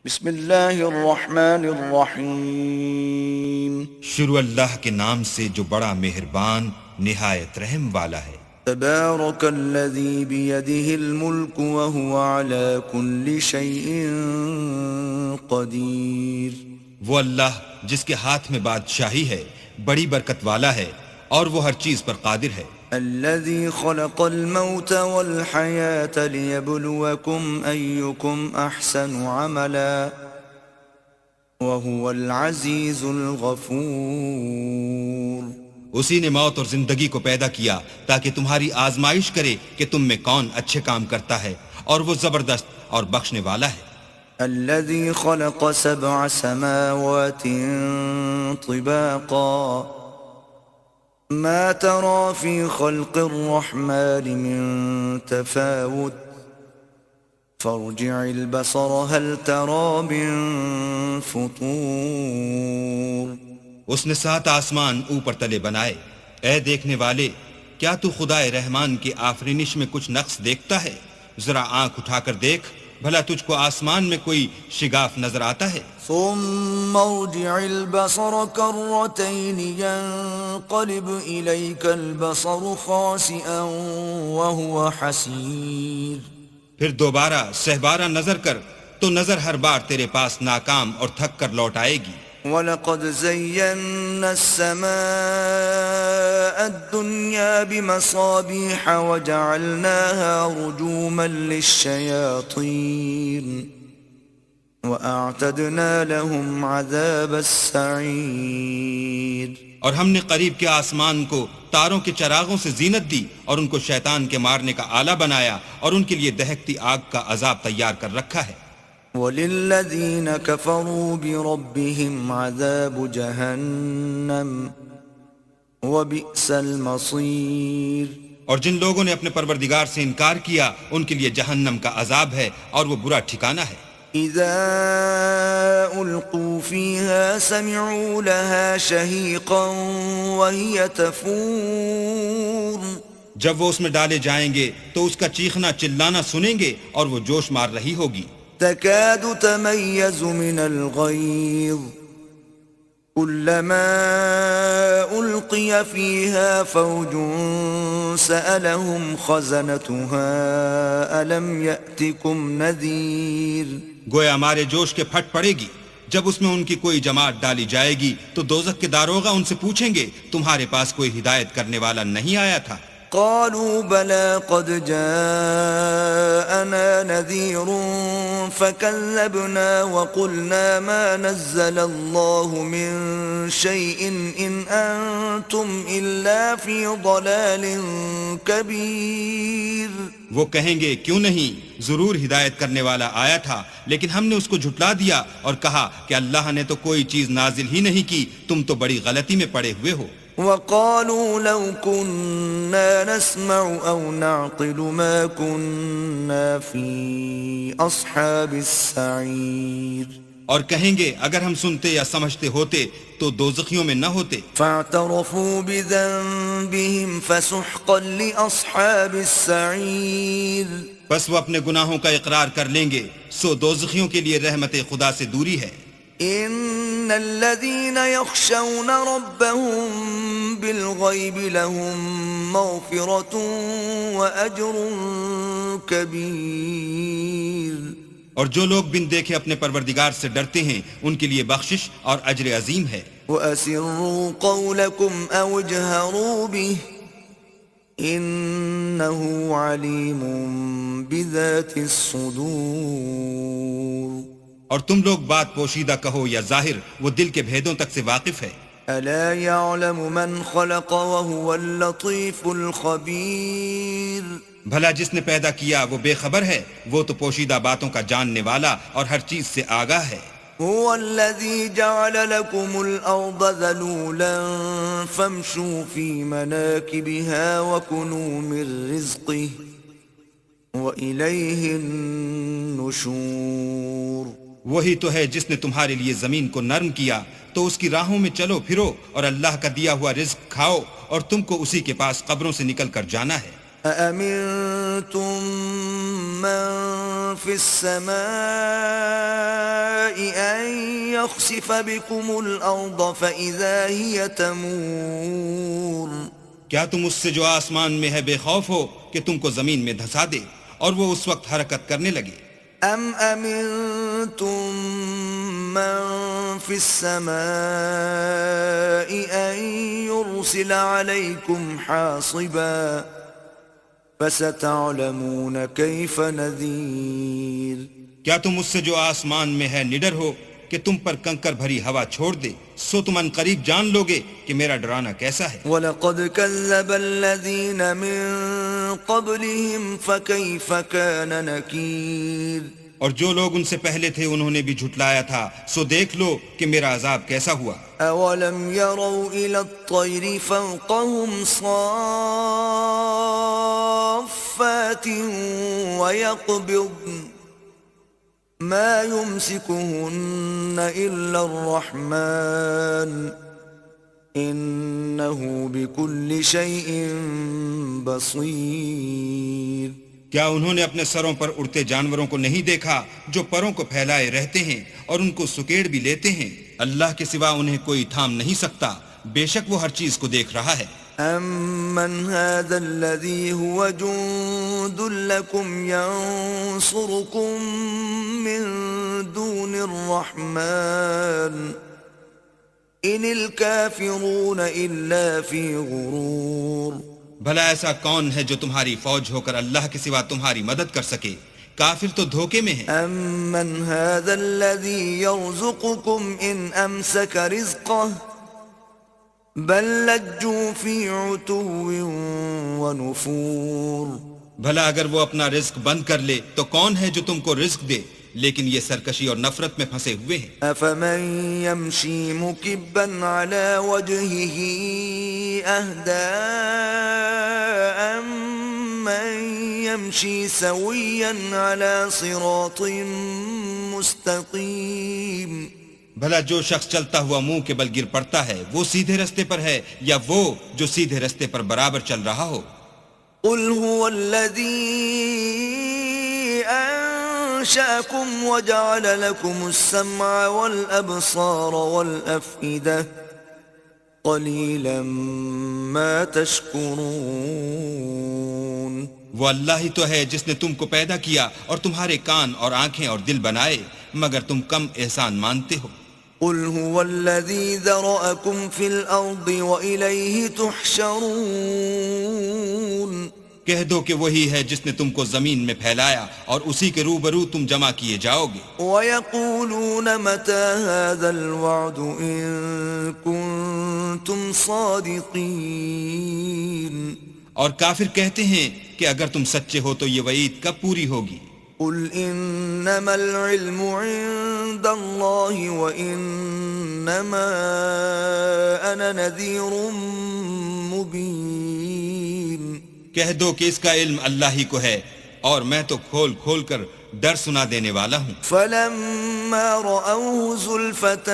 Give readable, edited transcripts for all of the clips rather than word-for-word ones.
بسم اللہ الرحمن الرحیم شروع اللہ کے نام سے جو بڑا مہربان نہایت رحم والا ہے۔ تبارک الذی بیدہ الملک وہو علی کل شیء قدیر۔ وہ اللہ جس کے ہاتھ میں بادشاہی ہے بڑی برکت والا ہے اور وہ ہر چیز پر قادر ہے۔ الذي خلق الموت والحياة ليبلوكم أيكم أحسن عملا وهو العزيز الغفور۔ اسی نے موت اور زندگی کو پیدا کیا تاکہ تمہاری آزمائش کرے کہ تم میں کون اچھے کام کرتا ہے، اور وہ زبردست اور بخشنے والا ہے۔ الذي خلق 7 سماوات طباقا ما ترى في خلق الرحمن من تفاوت فارجع البصر هل ترى من فطور۔ اس نے 7 آسمان اوپر تلے بنائے۔ اے دیکھنے والے، کیا تو خدائے رحمان کی آفرینش میں کچھ نقص دیکھتا ہے؟ ذرا آنکھ اٹھا کر دیکھ، بھلا تجھ کو آسمان میں کوئی شگاف نظر آتا ہے؟ ثم ارجع البصر كرتين ينقلب إليك البصر خاسئا وهو حسير۔ پھر دوبارہ سہبارہ نظر کر تو نظر ہر بار تیرے پاس ناکام اور تھک کر لوٹ آئے گی۔ وَلَقَدْ زَيَّنَّا السَّمَاءَ الدُّنْيَا بِمَصَابِيحَ وَجَعَلْنَاهَا رُجُومًا لِلشَّيَاطِينِ وَأَعْتَدْنَا لَهُمْ عَذَابَ السَّعِيرِ۔ اور ہم نے قریب کے آسمان کو تاروں کے چراغوں سے زینت دی اور ان کو شیطان کے مارنے کا آلہ بنایا اور ان کے لیے دہکتی آگ کا عذاب تیار کر رکھا ہے۔ وَلِلَّذِينَ كَفَرُوا بِرَبِّهِمْ عَذَابُ جَهَنَّمَ وَبِئْسَ الْمَصِيرُ۔ اور جن لوگوں نے اپنے پروردگار سے انکار کیا ان کے لیے جہنم کا عذاب ہے اور وہ برا ٹھکانہ ہے۔ اذا القوا فيها سمعوا لها شهيقا وهي تفور۔ جب وہ اس میں ڈالے جائیں گے تو اس کا چیخنا چلانا سنیں گے اور وہ جوش مار رہی ہوگی۔ تكاد تميز من الغيظ كلما ألقي فيها فوج سألهم خزنتها ألم يأتكم نذير۔ گویا ہمارے جوش کے پھٹ پڑے گی جب اس میں ان کی کوئی جماعت ڈالی جائے گی تو دوزخ کے داروغہ ان سے پوچھیں گے تمہارے پاس کوئی ہدایت کرنے والا نہیں آیا تھا؟ قالوا بلى قد جاءنا نذير فكذبنا وقلنا ما نزل الله من شيء إن أنتم إلا في ضلال كبير۔ وہ کہیں گے کیوں نہیں، ضرور ہدایت کرنے والا آیا تھا، لیکن ہم نے اس کو جھٹلا دیا اور کہا کہ اللہ نے تو کوئی چیز نازل ہی نہیں کی، تم تو بڑی غلطی میں پڑے ہوئے ہو۔ وقالوا لو كنا نسمع أو نعقل ما كنا في أصحاب السعير۔ اور کہیں گے اگر ہم سنتے یا سمجھتے ہوتے تو دوزخیوں میں نہ ہوتے۔ فاعترفوا بذنبهم فسحقا لأصحاب السعير۔ بس وہ اپنے گناہوں کا اقرار کر لیں گے، سو دوزخیوں کے لیے رحمت خدا سے دوری ہے۔ ان الذين يخشون ربهم بالغيب لهم مغفرة واجر كبير۔ اور جو لوگ بن دیکھے اپنے پروردگار سے ڈرتے ہیں ان کے لیے بخشش اور اجر عظیم ہے۔ وَأَسِرُّوا قَوْلَكُمْ أَوْ اجْهَرُوا بِهِ إِنَّهُ عَلِيمٌ بِذَاتِ الصُّدُورِ۔ اور تم لوگ بات پوشیدہ کہو یا ظاہر، وہ دل کے بھیدوں تک سے واقف ہے۔ أَلَا يَعْلَمُ مَنْ خَلَقَ وَهُوَ اللَّطِيفُ الْخَبِيرُ۔ بھلا جس نے پیدا کیا وہ بے خبر ہے، وہ تو پوشیدہ باتوں کا جاننے والا اور ہر چیز سے آگاہ ہے۔ هو الذي جعل لكم الأرض ذلولا فامشوا في مناكبها وكلوا من رزقه وإليه النشور۔ وہی تو ہے جس نے تمہارے لیے زمین کو نرم کیا تو اس کی راہوں میں چلو پھرو اور اللہ کا دیا ہوا رزق کھاؤ اور تم کو اسی کے پاس قبروں سے نکل کر جانا ہے۔ أَأَمِنْتُمْ من في السماء أن يخسف بكم الأرض فإذا هي تمور کیا تم اس سے جو آسمان میں ہے بے خوف ہو کہ تم کو زمین میں دھسا دے اور وہ اس وقت حرکت کرنے لگے؟ أم أمنتم من في السماء أن يرسل عليكم حاصبا فستعلمون كيف نذير کیا تم اس سے جو آسمان میں ہے نڈر ہو کہ تم پر کنکر بھری ہوا چھوڑ دے، سو تم ان قریب جان لوگے کہ میرا ڈرانا کیسا ہے۔ وَلَقَدْ كَذَّبَ الَّذِينَ مِن قَبْلِهِمْ فَكَيْفَ كَانَ نَكِيرٌ اور جو لوگ ان سے پہلے تھے انہوں نے بھی جھٹلایا تھا، سو دیکھ لو کہ میرا عذاب کیسا ہوا۔ أَوَلَمْ يَرَوْا إِلَى الطَّيْرِ فَوْقَهُمْ صَافَّاتٍ وَيَقْبِضْنَ ما يمسكهن إلا الرحمن إنه بكل شيء بصير کیا انہوں نے اپنے سروں پر اڑتے جانوروں کو نہیں دیکھا جو پروں کو پھیلائے رہتے ہیں اور ان کو سکیڑ بھی لیتے ہیں؟ اللہ کے سوا انہیں کوئی تھام نہیں سکتا، بے شک وہ ہر چیز کو دیکھ رہا ہے۔ أَمَّنْ هَذَا الَّذِي هُوَ جُندٌ لَكُمْ يَنصُرُكُم مِّن دُونِ الرَّحْمَنِ إِنِ الْكَافِرُونَ إِلَّا فِي غُرُورٍ بھلا ایسا کون ہے جو تمہاری فوج ہو کر اللہ کے سوا تمہاری مدد کر سکے؟ کافر تو دھوکے میں ہیں۔ أَمَّنْ هَذَا الَّذِي يَرْزُقُكُمْ إِنْ أَمْسَكَ رِزْقَهُ بل لجوا فی عتو ونفور بھلا اگر وہ اپنا رزق بند کر لے تو کون ہے جو تم کو رزق دے؟ لیکن یہ سرکشی اور نفرت میں پھنسے ہوئے ہیں۔ افمن یمشی مکبا علی وجہہ اہدی امن یمشی سویا علی صراط مستقیم بھلا جو شخص چلتا ہوا منہ کے بل گر پڑتا ہے وہ سیدھے رستے پر ہے یا وہ جو سیدھے رستے پر برابر چل رہا ہو؟ قل هو الذی انشأکم وجعل لکم السمع والابصار والافئدہ قلیلا ما تشکرون وہ اللہ ہی تو ہے جس نے تم کو پیدا کیا اور تمہارے کان اور آنکھیں اور دل بنائے، مگر تم کم احسان مانتے ہو۔ قل هو الذي ذرأكم في الأرض وإليه تحشرون کہہ دو کہ وہی ہے جس نے تم کو زمین میں پھیلایا اور اسی کے روبرو تم جمع کیے جاؤ گے۔ وَيَقُولُونَ مَتَى هَذَا الْوَعْدُ إِن كُنتُمْ صَادِقِينَ اور کافر کہتے ہیں کہ اگر تم سچے ہو تو یہ وعید کب پوری ہوگی؟ قل انما العلم عند الله وانما انا نذير مبين کہہ دو کہ اس کا علم اللہ ہی کو ہے اور میں تو کھول کھول کر ڈر سنا دینے والا ہوں۔ فلما رأوه زلفة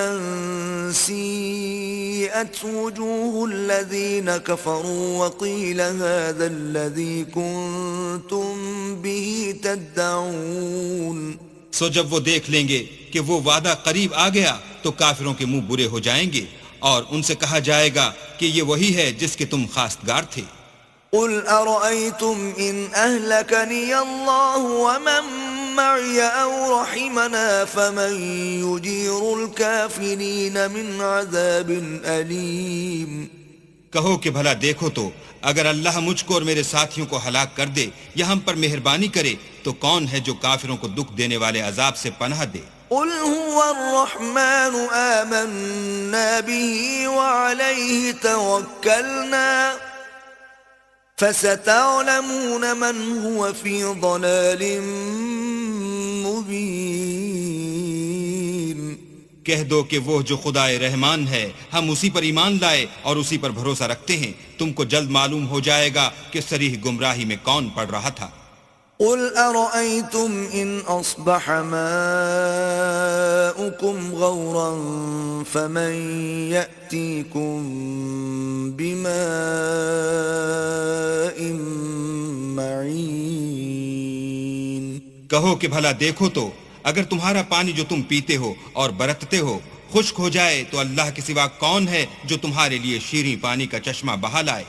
سيئت وجوه الذين كفروا وقيل هذا الذي كنتم به تدعون سو جب وہ دیکھ لیں گے کہ وہ وعدہ قریب آ گیا تو کافروں کے منہ برے ہو جائیں گے اور ان سے کہا جائے گا کہ یہ وہی ہے جس کے تم خواستگار تھے۔ قل أرأيتم إن أهلكني الله ومن معي أو رحمنا فمن يجير الكافرين من عذاب أليم کہو کہ بھلا دیکھو تو اگر اللہ مجھ کو اور میرے ساتھیوں کو ہلاک کر دے یا ہم پر مہربانی کرے تو کون ہے جو کافروں کو دکھ دینے والے عذاب سے پناہ دے؟ قل هو الرحمن آمنا به وعليه توكلنا فستعلمون من هو في ضلال مبين کہہ دو کہ وہ جو خدا رحمان ہے ہم اسی پر ایمان لائے اور اسی پر بھروسہ رکھتے ہیں، تم کو جلد معلوم ہو جائے گا کہ صریح گمراہی میں کون پڑ رہا تھا۔ قل أرأيتم إن أصبح ماؤكم غورا فمن يأتيكم بماء معين کہو کہ بھلا دیکھو تو اگر تمہارا پانی جو تم پیتے ہو اور برتتے ہو خشک ہو جائے تو اللہ کے سوا کون ہے جو تمہارے لیے شیریں پانی کا چشمہ بہا لائے؟